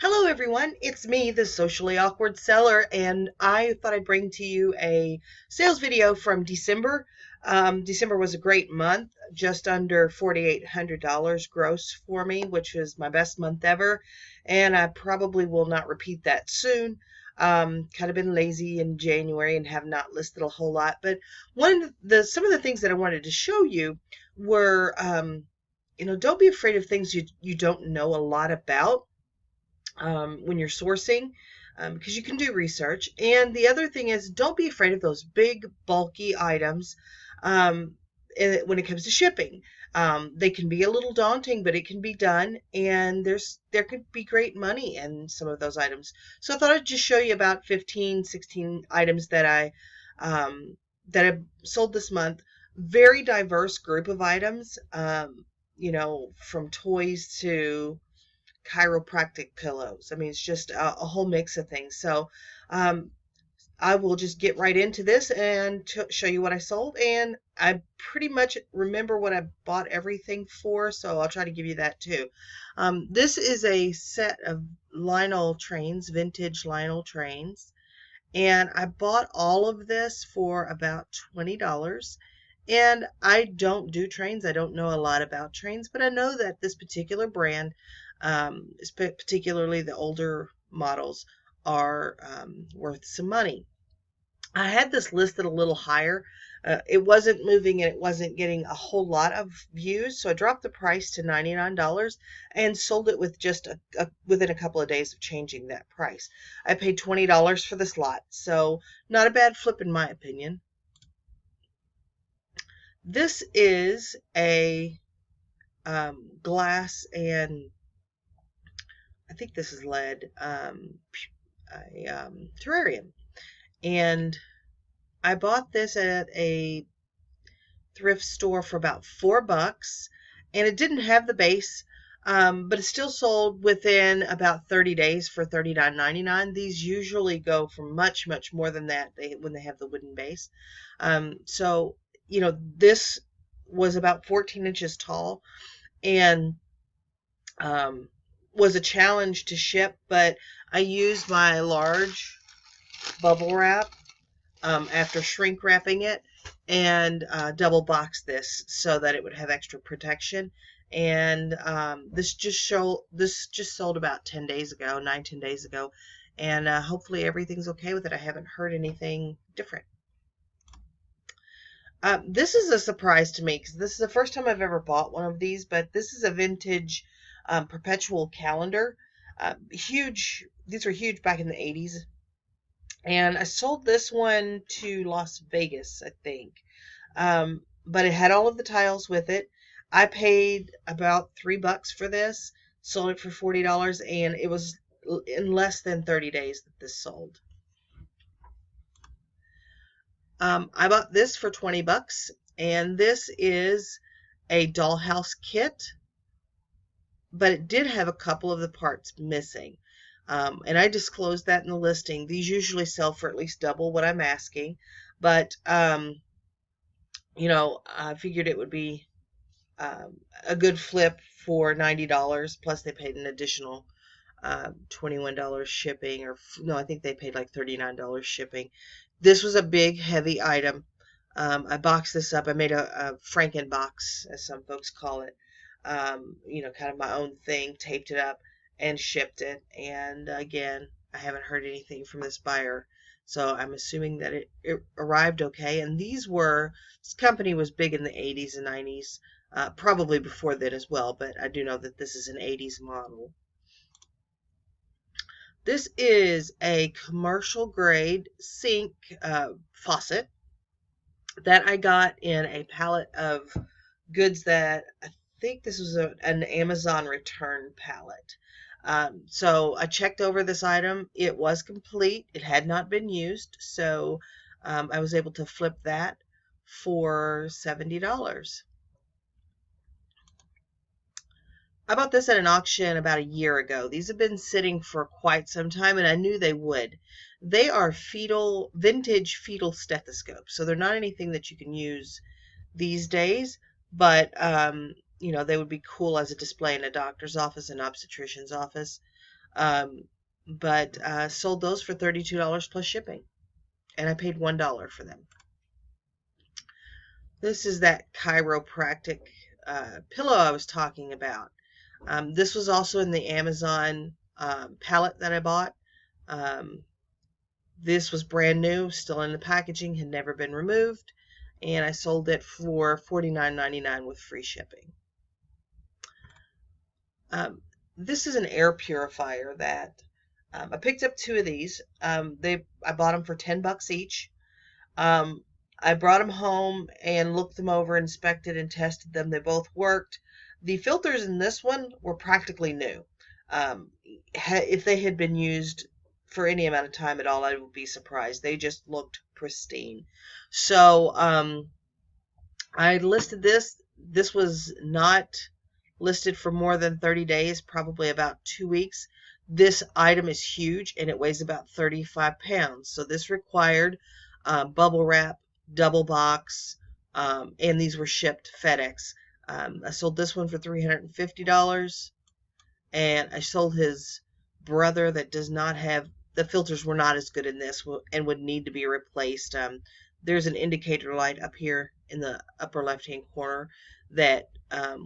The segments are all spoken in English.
Hello, everyone. It's me, the socially awkward seller, and I thought I'd bring to you a sales video from December. December was a great month, just under $4,800 gross for me, which is my best month ever, and I probably will not repeat that soon. Kind of been lazy in January and have not listed a whole lot, but some of the things that I wanted to show you were, don't be afraid of things you don't know a lot about when you're sourcing, because you can do research. And the other thing is, don't be afraid of those big, bulky items um, when it comes to shipping. They can be a little daunting, but it can be done, and there could be great money in some of those items. So I thought I'd just show you about 15, 16 items that I sold this month. Very diverse group of items, from toys to chiropractic pillows. I mean, it's just a whole mix of things. So um, I will just get right into this and show you what I sold. And I pretty much remember what I bought everything for, so I'll try to give you that too. This is a set of Lionel trains, vintage Lionel trains. And I bought all of this for about $20. And I don't do trains. I don't know a lot about trains, but I know that this particular brand, particularly the older models, are worth some money. I had this listed a little higher. It wasn't moving and it wasn't getting a whole lot of views, so I dropped the price to $99 and sold it with just within a couple of days of changing that price. I paid $20 for this lot, so not a bad flip in my opinion. This is a glass, and I think this is lead, terrarium. And I bought this at a thrift store for about $4, and it didn't have the base, but it still sold within about 30 days for $39.99. These usually go for much, much more than that when they have the wooden base. So, this was about 14 inches tall and was a challenge to ship, but I used my large bubble wrap after shrink wrapping it, and double boxed this so that it would have extra protection. And this just sold about 10 days ago, 9-10 days ago, and hopefully everything's okay with it. I haven't heard anything different. This is a surprise to me because this is the first time I've ever bought one of these, but this is a vintage perpetual calendar. Huge. These were huge back in the 80s. And I sold this one to Las Vegas, I think. But it had all of the tiles with it. I paid about $3 for this, sold it for $40, and it was in less than 30 days that this sold. I bought this for $20, and this is a dollhouse kit, but it did have a couple of the parts missing. And I disclosed that in the listing. These usually sell for at least double what I'm asking, but I figured it would be a good flip for $90. Plus, they paid an additional $21 shipping, or no, I think they paid like $39 shipping. This was a big, heavy item. I boxed this up. I made a Franken box, as some folks call it. Kind of my own thing. Taped it up and shipped it. And again, I haven't heard anything from this buyer, so I'm assuming that it arrived okay. And this company was big in the 80s and 90s, probably before that as well, but I do know that this is an 80s model. This is a commercial grade sink faucet that I got in a pallet of goods that I think this was an Amazon return pallet. So I checked over this item. It was complete. It had not been used, so I was able to flip that for $70. I bought this at an auction about a year ago. These have been sitting for quite some time, and I knew they would. They are vintage fetal stethoscopes, so they're not anything that you can use these days, but they would be cool as a display in a doctor's office, an obstetrician's office. But sold those for $32 plus shipping, and I paid $1 for them. This is that chiropractic pillow I was talking about. This was also in the Amazon pallet that I bought. Um, this was brand new, still in the packaging, had never been removed, and I sold it for $49.99 with free shipping. This is an air purifier that I picked up 2 of these. I bought them for $10 each. I brought them home and looked them over, inspected and tested them. They both worked. The filters in this one were practically new. If they had been used for any amount of time at all, I would be surprised. They just looked pristine. So I listed this. This was not listed for more than 30 days, probably about 2 weeks. This item is huge and it weighs about 35 pounds. So this required bubble wrap, double box, and these were shipped FedEx. I sold this one for $350, and I sold his brother that does not have, the filters were not as good in this and would need to be replaced. There's an indicator light up here in the upper left hand corner that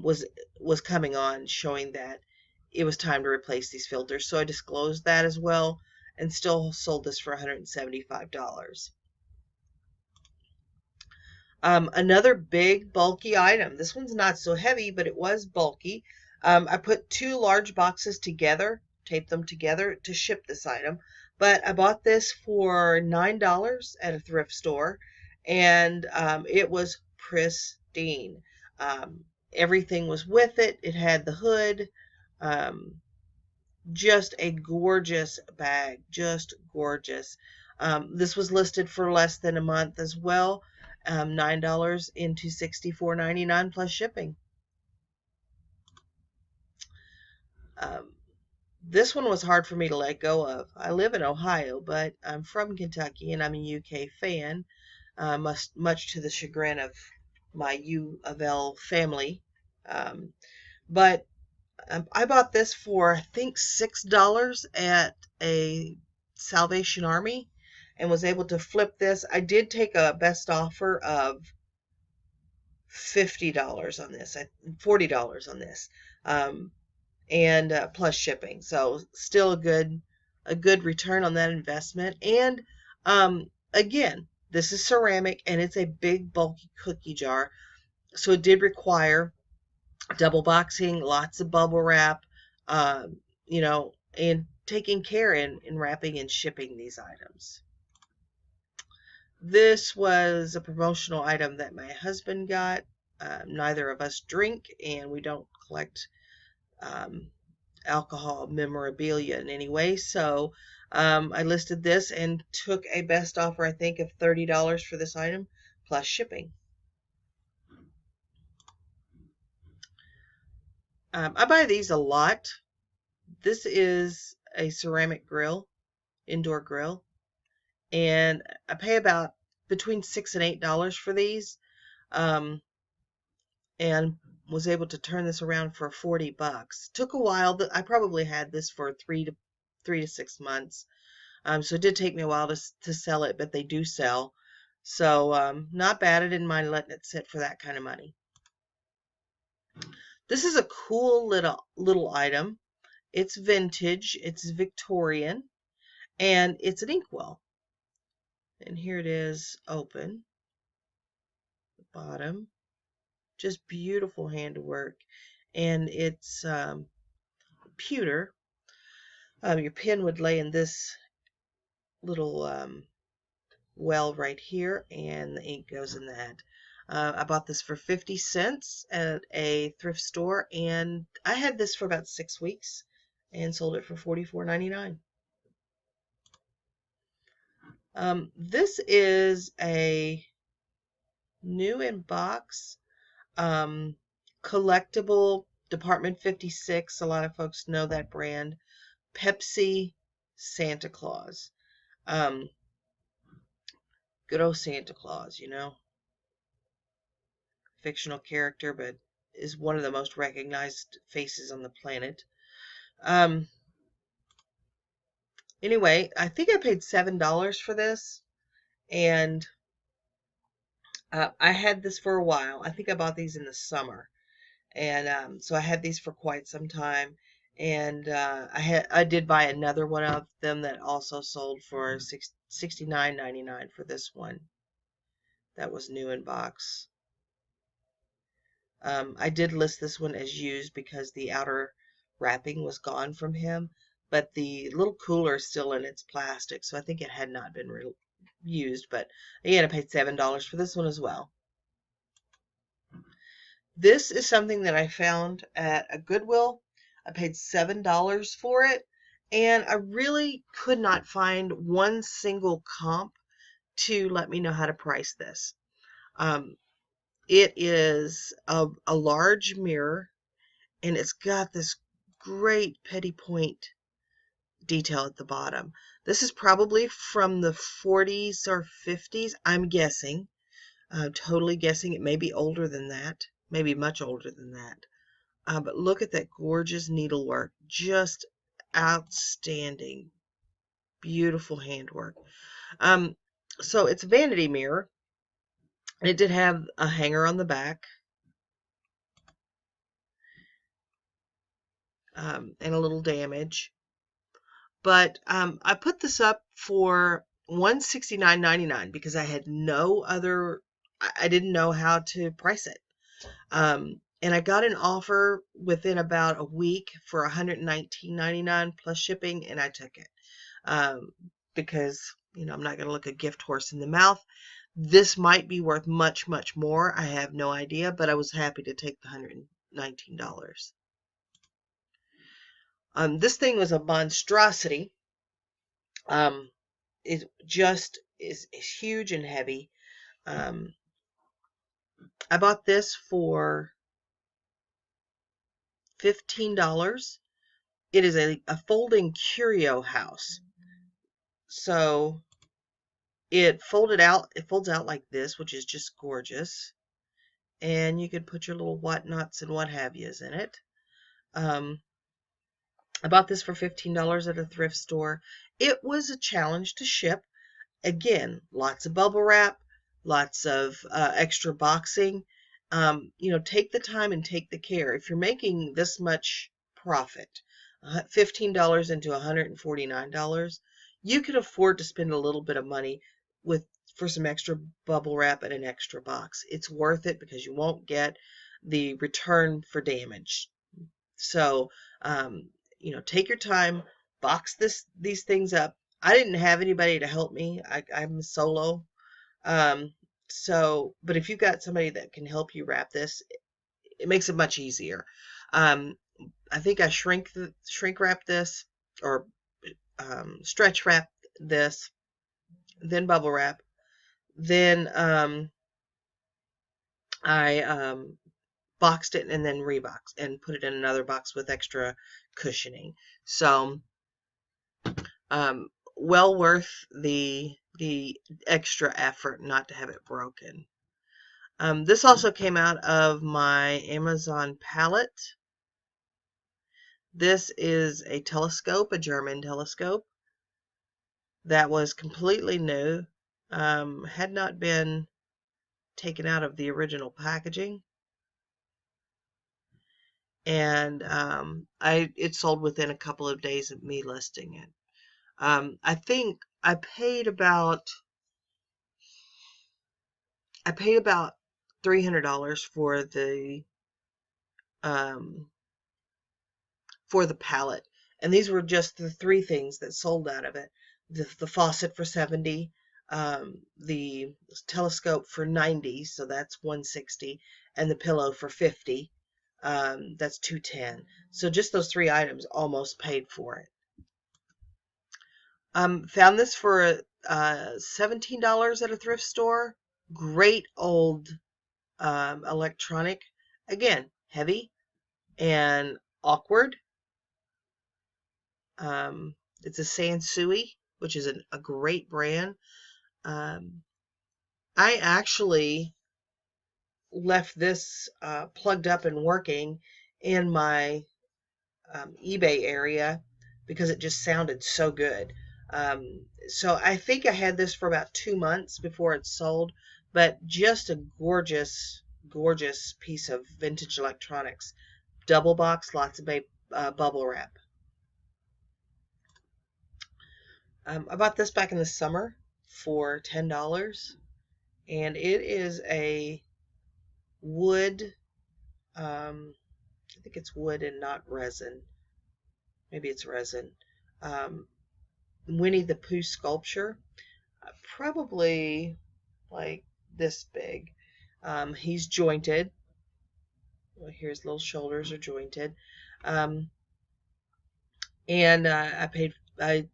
was coming on, showing that it was time to replace these filters. So I disclosed that as well, and still sold this for $175. Another big bulky item. This one's not so heavy, but it was bulky. I put 2 large boxes together, taped them together to ship this item. But I bought this for $9 at a thrift store, and it was pristine. Everything was with it. It had the hood. Just a gorgeous bag, just gorgeous. This was listed for less than a month as well. $9 into $64.99 plus shipping. This one was hard for me to let go of. I live in Ohio, but I'm from Kentucky and I'm a UK fan, much to the chagrin of my U of L family. But I bought this for, I think, $6 at a Salvation Army and was able to flip this. I did take a best offer of $50 on this, $40 on this, and plus shipping. So still a good return on that investment. And again, this is ceramic and it's a big bulky cookie jar, so it did require double boxing, lots of bubble wrap, and taking care in wrapping and shipping these items. This was a promotional item that my husband got. Neither of us drink, and we don't collect alcohol memorabilia in any way. So I listed this and took a best offer, I think, of $30 for this item plus shipping. I buy these a lot. This is a ceramic grill, indoor grill, and I pay about between $6 and $8 for these, and was able to turn this around for $40. Took a while. I probably had this for 3 to 6 months, so it did take me a while to sell it, but they do sell. So not bad. I didn't mind letting it sit for that kind of money. This is a cool little item. It's vintage, it's Victorian, and it's an inkwell. And here it is open. The bottom. Just beautiful handwork. And it's pewter. Your pen would lay in this little well right here, and the ink goes in that. I bought this for 50 cents at a thrift store, and I had this for about 6 weeks and sold it for $44.99. This is a new in box collectible Department 56. A lot of folks know that brand. Pepsi Santa Claus. Good old Santa Claus, fictional character, but is one of the most recognized faces on the planet. Anyway, I think I paid $7 for this, and I had this for a while. I think I bought these in the summer, and so I had these for quite some time. And I did buy another one of them that also sold for $69.99 for this one. That was new in box. I did list this one as used because the outer wrapping was gone from him, but the little cooler is still in its plastic, so I think it had not been used. But again, I paid $7 for this one as well. This is something that I found at a Goodwill. I paid $7 for it, and I really could not find one single comp to let me know how to price this. It is a large mirror, and it's got this great petty point detail at the bottom. This is probably from the 40s or 50s, I'm guessing. Totally guessing. It may be older than that, maybe much older than that. But look at that gorgeous needlework. Just outstanding. Beautiful handwork. So it's a vanity mirror. It did have a hanger on the back. And a little damage. But I put this up for $169.99 because I had no other, I didn't know how to price it. And I got an offer within about a week for $119.99 plus shipping, and I took it. Because, I'm not going to look a gift horse in the mouth. This might be worth much, much more. I have no idea, but I was happy to take the $119. This thing was a monstrosity. It just is huge and heavy. I bought this for $15. It is a folding curio house. So it folds out like this, which is just gorgeous. And you could put your little whatnots and what have yous in it. I bought this for $15 at a thrift store. It was a challenge to ship. Again, lots of bubble wrap, lots of extra boxing. Take the time and take the care. If you're making this much profit, $15 into $149, you can afford to spend a little bit of money for some extra bubble wrap and an extra box. It's worth it because you won't get the return for damage. So, take your time, box these things up. I didn't have anybody to help me. I'm solo. But if you've got somebody that can help you wrap this, it makes it much easier. I think I shrink wrap this, or stretch wrap this, then bubble wrap, then I boxed it and then reboxed and put it in another box with extra cushioning. So well worth the extra effort not to have it broken. This also came out of my Amazon palette. This is a telescope, a German telescope that was completely new, had not been taken out of the original packaging, and it sold within a couple of days of me listing it. I think I paid about $300 for the palette, and these were just the three things that sold out of it. The faucet for $70, the telescope for $90, so that's $160, and the pillow for $50, that's $210. So just those three items almost paid for it. Found this for $17 at a thrift store. Great old electronic. Again, heavy and awkward. It's a Sansui, which is a great brand. I actually left this plugged up and working in my eBay area because it just sounded so good. So I think I had this for about 2 months before it sold, but just a gorgeous, gorgeous piece of vintage electronics. Double box, lots of bubble wrap. I bought this back in the summer for $10, and it is a wood, I think it's wood and not resin. Maybe it's resin. Um, Winnie the Pooh sculpture, probably like this big. He's jointed. Well, here his little shoulders are jointed. Um, and I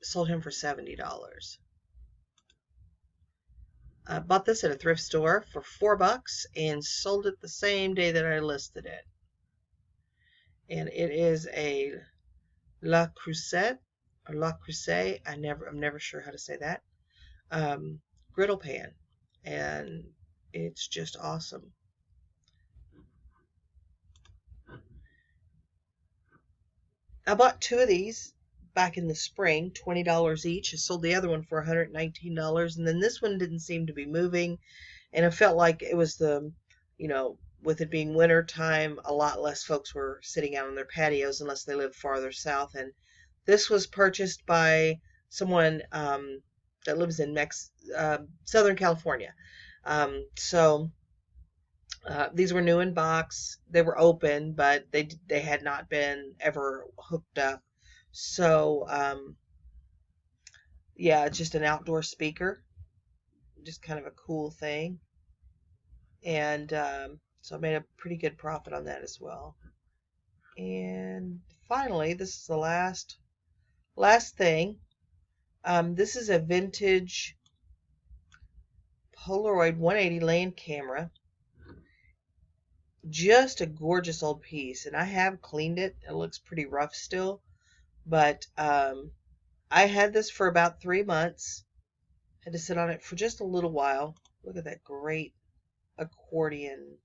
sold him for $70. I bought this at a thrift store for $4 and sold it the same day that I listed it. And it is a La Crusette or La Crusade. I'm never sure how to say that. Griddle pan, and it's just awesome. I bought 2 of these back in the spring, $20 each. I sold the other one for $119, and then this one didn't seem to be moving, and I felt like it was with it being winter time, a lot less folks were sitting out on their patios unless they live farther south. And this was purchased by someone that lives in Southern California. So these were new in box. They were open, but they had not been ever hooked up. So yeah, it's just an outdoor speaker, just kind of a cool thing. And so I made a pretty good profit on that as well. And finally, this is the last thing. This is a vintage Polaroid 180 land camera. Just a gorgeous old piece, and I have cleaned it. It looks pretty rough still, but I had this for about 3 months. Had to sit on it for just a little while. Look at that great accordion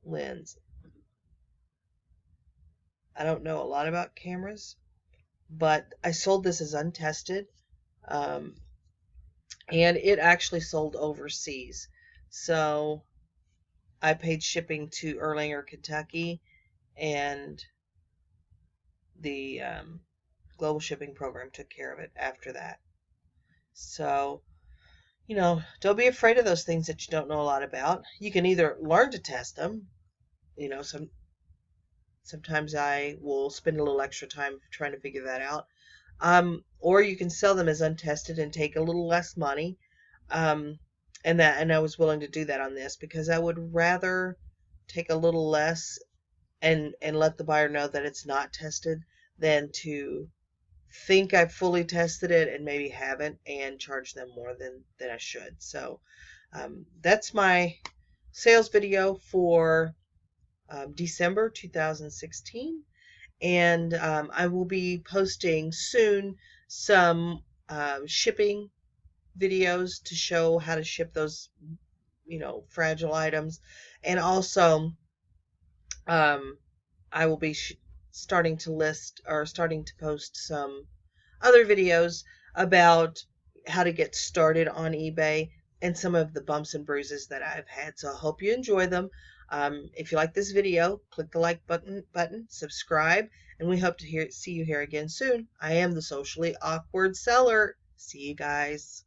lens. I don't know a lot about cameras, but I sold this as untested, and it actually sold overseas. So I paid shipping to Erlanger, Kentucky, and the global shipping program took care of it after that. So, don't be afraid of those things that you don't know a lot about. You can either learn to test them. Sometimes I will spend a little extra time trying to figure that out. Or you can sell them as untested and take a little less money. And I was willing to do that on this because I would rather take a little less and let the buyer know that it's not tested than to think I've fully tested it and maybe haven't and charge them more than I should. So that's my sales video for December 2016, and I will be posting soon some shipping videos to show how to ship those fragile items, and also I will be starting to post some other videos about how to get started on eBay and some of the bumps and bruises that I've had. So I hope you enjoy them. If you like this video, click the like button, subscribe, and we hope to see you here again soon. I am the Socially Awkward Seller. See you guys.